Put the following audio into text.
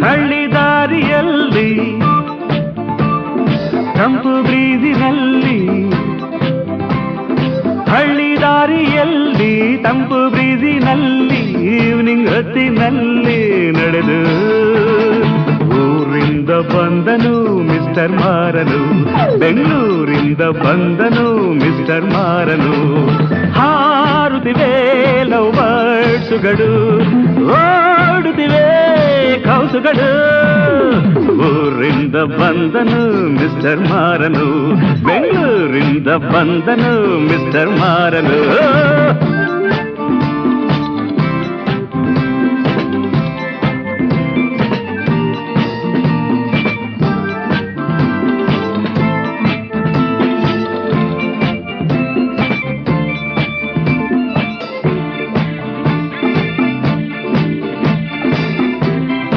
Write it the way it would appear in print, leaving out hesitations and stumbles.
ಹಳ್ಳಿ ದಾರಿಯಲ್ಲಿ ತಂಪು ಬ್ರೀಜಿನಲ್ಲಿ, ಹಳ್ಳಿ ದಾರಿಯಲ್ಲಿ ತಂಪು ಬ್ರೀಜಿನಲ್ಲಿ, ಈವ್ನಿಂಗ್ ಹೊತ್ತಿನಲ್ಲಿ ನಡೆದು ಊರಿಂದ ಬಂದನು ಮಿಸ್ಟರ್ ಮಾರನು, ಬೆಂಗಳೂರಿಂದ ಬಂದನು ಮಿಸ್ಟರ್ ಮಾರನು. ಹಾರುತ್ತಿವೆ ಲವ್ ಬರ್ಡ್ಸುಗಳು, ಓಡುತ್ತಿವೆ ಕೌಸುಗಳು, ಊರಿಂದ ಬಂದನು ಮಿಸ್ಟರ್ ಮಾರನು, ಬೆಂಗಳೂರಿಂದ ಬಂದನು ಮಿಸ್ಟರ್ ಮಾರನು.